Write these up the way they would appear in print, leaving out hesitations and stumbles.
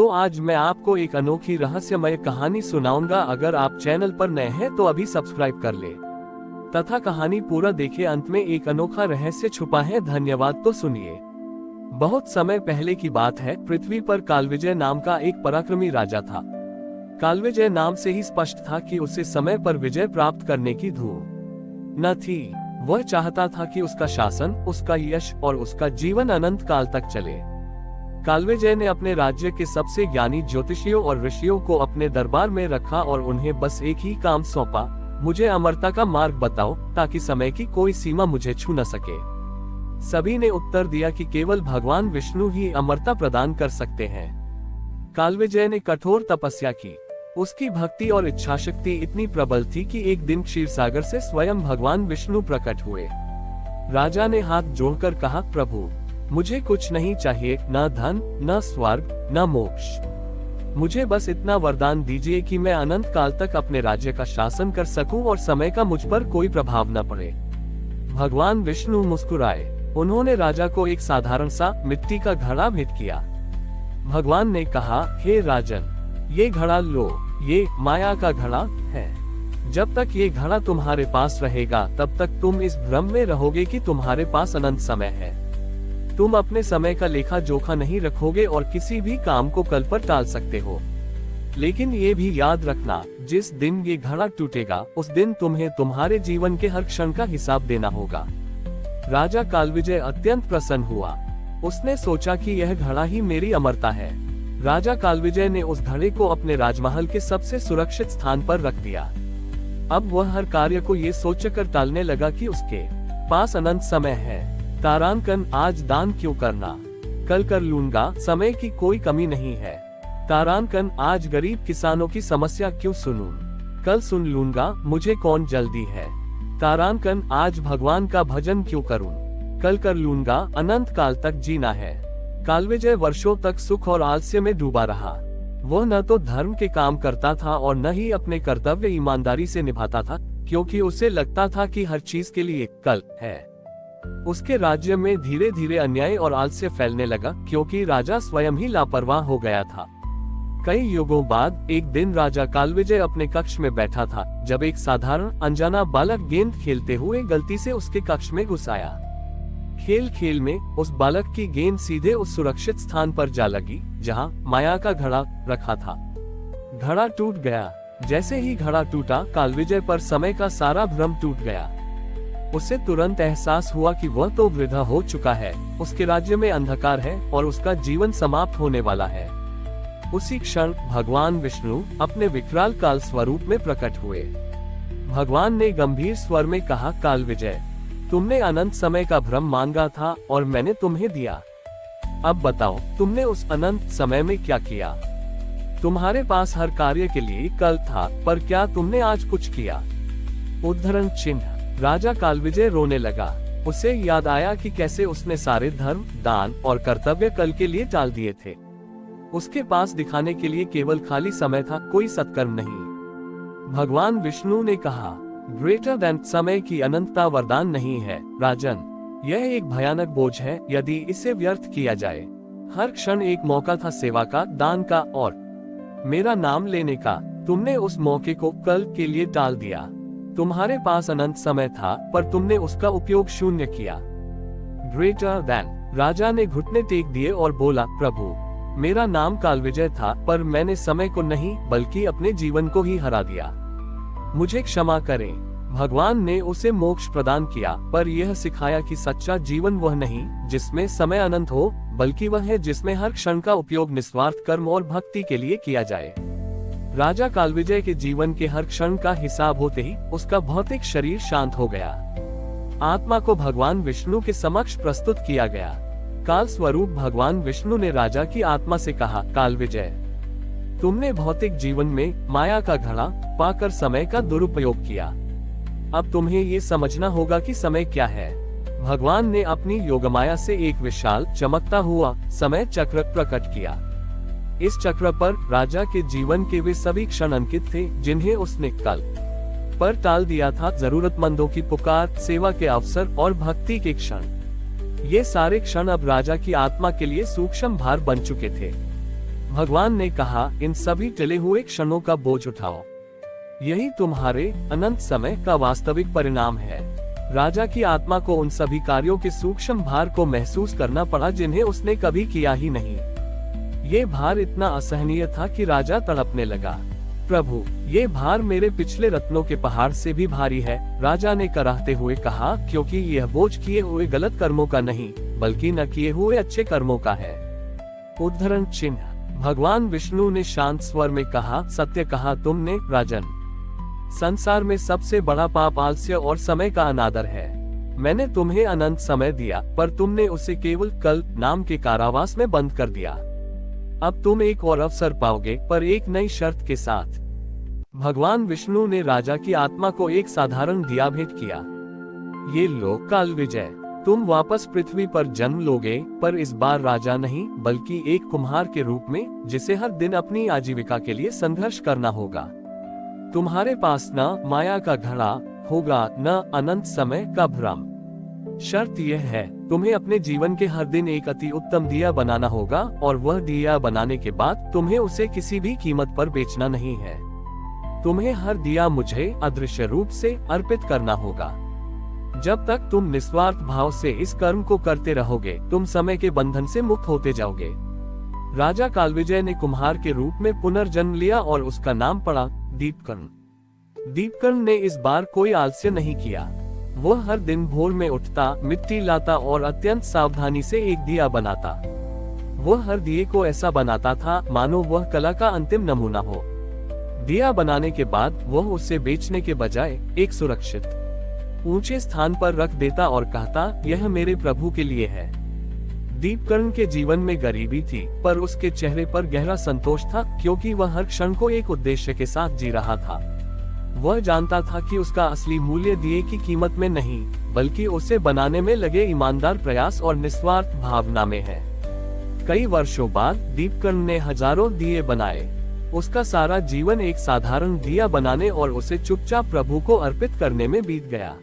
तो आज मैं आपको एक अनोखी रहस्यमय कहानी सुनाऊंगा। अगर आप चैनल पर नए हैं तो अभी सब्सक्राइब कर ले तथा कहानी पूरा देखे। अंत में एक अनोखा रहस्य छुपा है। धन्यवाद। तो सुनिए। बहुत समय पहले की बात है। पृथ्वी पर कालविजय नाम का एक पराक्रमी राजा था। कालविजय नाम से ही स्पष्ट था कि उसे समय पर विजय प्राप्त करने की धूम न थी। वह चाहता था कि उसका शासन, उसका यश और उसका जीवन अनंत काल तक चले। कालविजय ने अपने राज्य के सबसे ज्ञानी ज्योतिषियों और ऋषियों को अपने दरबार में रखा और उन्हें बस एक ही काम सौंपा, मुझे अमरता का मार्ग बताओ ताकि समय की कोई सीमा मुझे छू न सके। सभी ने उत्तर दिया कि केवल भगवान विष्णु ही अमरता प्रदान कर सकते हैं। कालविजय ने कठोर तपस्या की। उसकी भक्ति और इच्छा शक्ति इतनी प्रबल थी कि एक दिन क्षीरसागर से स्वयं भगवान विष्णु प्रकट हुए। राजा ने हाथ जोड़कर कहा, प्रभु मुझे कुछ नहीं चाहिए, न धन, न स्वर्ग, न मोक्ष। मुझे बस इतना वरदान दीजिए कि मैं अनंत काल तक अपने राज्य का शासन कर सकूं और समय का मुझ पर कोई प्रभाव न पड़े। भगवान विष्णु मुस्कुराए। उन्होंने राजा को एक साधारण सा मिट्टी का घड़ा भेंट किया। भगवान ने कहा, हे राजन, ये घड़ा लो। ये माया का घड़ा है। जब तक ये घड़ा तुम्हारे पास रहेगा तब तक तुम इस भ्रम में रहोगे कि तुम्हारे पास अनंत समय है। तुम अपने समय का लेखा जोखा नहीं रखोगे और किसी भी काम को कल पर टाल सकते हो। लेकिन ये भी याद रखना, जिस दिन ये घड़ा टूटेगा उस दिन तुम्हें तुम्हारे जीवन के हर क्षण का हिसाब देना होगा। राजा कालविजय अत्यंत प्रसन्न हुआ। उसने सोचा कि यह घड़ा ही मेरी अमरता है। राजा कालविजय ने उस घड़े को अपने राजमहल के सबसे सुरक्षित स्थान पर रख दिया। अब वह हर कार्य को ये सोचकर टालने लगा कि उसके पास अनंत समय है। तारांकन, आज दान क्यों करना, कल कर लूंगा, समय की कोई कमी नहीं है। तारांकन, आज गरीब किसानों की समस्या क्यों सुनूं, कल सुन लूंगा, मुझे कौन जल्दी है। तारांकन, आज भगवान का भजन क्यों करूं, कल कर लूंगा, अनंत काल तक जीना है। कालविजय वर्षों तक सुख और आलस्य में डूबा रहा। वह न तो धर्म के काम करता था और न ही अपने कर्तव्य ईमानदारी से निभाता था, क्योंकि उसे लगता था कि हर चीज के लिए कल है। उसके राज्य में धीरे धीरे अन्याय और आलस्य फैलने लगा, क्योंकि राजा स्वयं ही लापरवाह हो गया था। कई युगों बाद एक दिन राजा कालविजय अपने कक्ष में बैठा था, जब एक साधारण अनजाना बालक गेंद खेलते हुए गलती से उसके कक्ष में घुस आया। खेल खेल में उस बालक की गेंद सीधे उस सुरक्षित स्थान पर जा लगी जहां माया का घड़ा रखा था। घड़ा टूट गया। जैसे ही घड़ा टूटा, कालविजय पर समय का सारा भ्रम टूट गया। उसे तुरंत एहसास हुआ कि वह तो वृद्धा हो चुका है, उसके राज्य में अंधकार है और उसका जीवन समाप्त होने वाला है। उसी क्षण भगवान विष्णु अपने विकराल काल स्वरूप में प्रकट हुए। भगवान ने गंभीर स्वर में कहा, कालविजय, तुमने अनंत समय का भ्रम मांगा था और मैंने तुम्हें दिया। अब बताओ, तुमने उस अनंत समय में क्या किया। तुम्हारे पास हर कार्य के लिए कल था, पर क्या तुमने आज कुछ किया। उद्धरण चिन्ह। राजा कालविजय रोने लगा। उसे याद आया कि कैसे उसने सारे धर्म, दान और कर्तव्य कल के लिए टाल दिए थे। उसके पास दिखाने के लिए केवल खाली समय था, कोई सत्कर्म नहीं। भगवान विष्णु ने कहा, ग्रेटर देन समय की अनंतता वरदान नहीं है राजन। यह एक भयानक बोझ है यदि इसे व्यर्थ किया जाए। हर क्षण एक मौका था सेवा का, दान का और मेरा नाम लेने का। तुमने उस मौके को कल के लिए टाल दिया। तुम्हारे पास अनंत समय था, पर तुमने उसका उपयोग शून्य किया। Greater than. राजा ने घुटने टेक दिए और बोला, प्रभु मेरा नाम कालविजय था, पर मैंने समय को नहीं बल्कि अपने जीवन को ही हरा दिया। मुझे क्षमा करें। भगवान ने उसे मोक्ष प्रदान किया, पर यह सिखाया कि सच्चा जीवन वह नहीं जिसमें समय अनंत हो, बल्कि वह है जिसमें हर क्षण का उपयोग निस्वार्थ कर्म और भक्ति के लिए किया जाए। राजा कालविजय के जीवन के हर क्षण का हिसाब होते ही उसका भौतिक शरीर शांत हो गया। आत्मा को भगवान विष्णु के समक्ष प्रस्तुत किया गया। काल स्वरूप भगवान विष्णु ने राजा की आत्मा से कहा, कालविजय, तुमने भौतिक जीवन में माया का घड़ा पाकर समय का दुरुपयोग किया। अब तुम्हें ये समझना होगा कि समय क्या है। भगवान ने अपनी योगमाया से एक विशाल चमकता हुआ समय चक्र प्रकट किया। इस चक्र पर राजा के जीवन के वे सभी क्षण अंकित थे जिन्हें उसने कल पर टाल दिया था। जरूरतमंदों की पुकार, सेवा के अवसर और भक्ति के क्षण। ये सारे क्षण अब राजा की आत्मा के लिए सूक्ष्म भार बन चुके थे। भगवान ने कहा, इन सभी टले हुए क्षणों का बोझ उठाओ। यही तुम्हारे अनंत समय का वास्तविक परिणाम है। राजा की आत्मा को उन सभी कार्यों के सूक्ष्म भार को महसूस करना पड़ा जिन्हें उसने कभी किया ही नहीं। ये भार इतना असहनीय था कि राजा तड़पने लगा। प्रभु, ये भार मेरे पिछले रत्नों के पहाड़ से भी भारी है, राजा ने कराहते हुए कहा, क्योंकि यह बोझ किए हुए गलत कर्मों का नहीं, बल्कि न किए हुए अच्छे कर्मों का है। उद्धरण चिन्ह। भगवान विष्णु ने शांत स्वर में कहा, सत्य कहा तुमने, राजन। संसार में सबसे बड़ा पाप आलस्य और समय का अनादर है। मैंने तुम्हें अनंत समय दिया, पर तुमने उसे केवल कल्प नाम के कारावास में बंद कर दिया। अब तुम एक और अवसर पाओगे, पर एक नई शर्त के साथ। भगवान विष्णु ने राजा की आत्मा को एक साधारण दिया भेंट किया। ये लो काल विजय, तुम वापस पृथ्वी पर जन्म लोगे, पर इस बार राजा नहीं, बल्कि एक कुम्हार के रूप में, जिसे हर दिन अपनी आजीविका के लिए संघर्ष करना होगा। तुम्हारे पास न माया का घड़ा होगा, न अनंत समय का भ्रम। शर्त यह है, तुम्हें अपने जीवन के हर दिन एक अति उत्तम दिया बनाना होगा, और वह दिया बनाने के बाद तुम्हें उसे किसी भी कीमत पर बेचना नहीं है। तुम्हें हर दिया मुझे अदृश्य रूप से अर्पित करना होगा। जब तक तुम निस्वार्थ भाव से इस कर्म को करते रहोगे, तुम समय के बंधन से मुक्त होते जाओगे। राजा कालविजय ने कुम्हार के रूप में पुनर्जन्म लिया और उसका नाम पड़ा दीपकर्ण। दीपकर्ण ने इस बार कोई आलस्य नहीं किया। वह हर दिन भोर में उठता, मिट्टी लाता और अत्यंत सावधानी से एक दिया बनाता। वह हर दिए को ऐसा बनाता था मानो वह कला का अंतिम नमूना हो। दिया बनाने के बाद वह उसे बेचने के बजाय एक सुरक्षित ऊंचे स्थान पर रख देता और कहता, यह मेरे प्रभु के लिए है। दीपकर्ण के जीवन में गरीबी थी, पर उसके चेहरे पर गहरा संतोष था, क्योंकि वह हर क्षण को एक उद्देश्य के साथ जी रहा था। वह जानता था कि उसका असली मूल्य दिए की कीमत में नहीं, बल्कि उसे बनाने में लगे ईमानदार प्रयास और निस्वार्थ भावना में है। कई वर्षों बाद दीपकर्ण ने हजारों दिए बनाए। उसका सारा जीवन एक साधारण दिया बनाने और उसे चुपचाप प्रभु को अर्पित करने में बीत गया।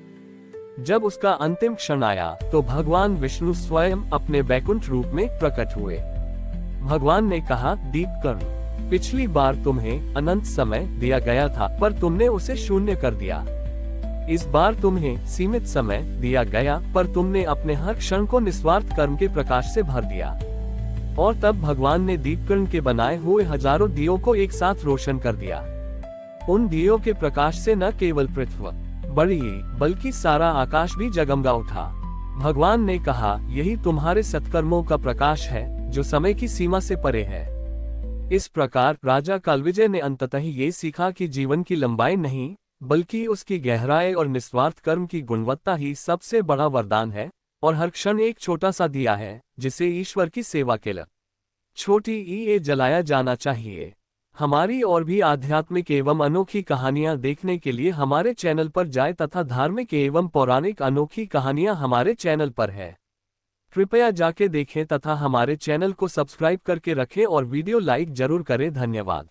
जब उसका अंतिम क्षण आया, तो भगवान विष्णु स्वयं अपने वैकुंठ रूप में प्रकट हुए। भगवान ने कहा, दीपकर्ण, पिछली बार तुम्हें अनंत समय दिया गया था, पर तुमने उसे शून्य कर दिया। इस बार तुम्हें सीमित समय दिया गया, पर तुमने अपने हर क्षण को निस्वार्थ कर्म के प्रकाश से भर दिया। और तब भगवान ने दीपकर्ण के बनाए हुए हजारों दियों को एक साथ रोशन कर दिया। उन दियों के प्रकाश से न केवल पृथ्वी बड़ी, बल्कि सारा आकाश भी जगमगा उठा। भगवान ने कहा, यही तुम्हारे सत्कर्मों का प्रकाश है, जो समय की सीमा से परे है। इस प्रकार राजा कालविजय ने अंततः ये सीखा कि जीवन की लंबाई नहीं, बल्कि उसकी गहराई और निस्वार्थ कर्म की गुणवत्ता ही सबसे बड़ा वरदान है, और हर क्षण एक छोटा सा दिया है, जिसे ईश्वर की सेवा के लिए छोटी ई जलाया जाना चाहिए। हमारी और भी आध्यात्मिक एवं अनोखी कहानियां देखने के लिए हमारे चैनल पर जाएं तथा धार्मिक एवं पौराणिक अनोखी कहानियां हमारे चैनल पर है। कृपया जाके देखें तथा हमारे चैनल को सब्सक्राइब करके रखें और वीडियो लाइक जरूर करें। धन्यवाद।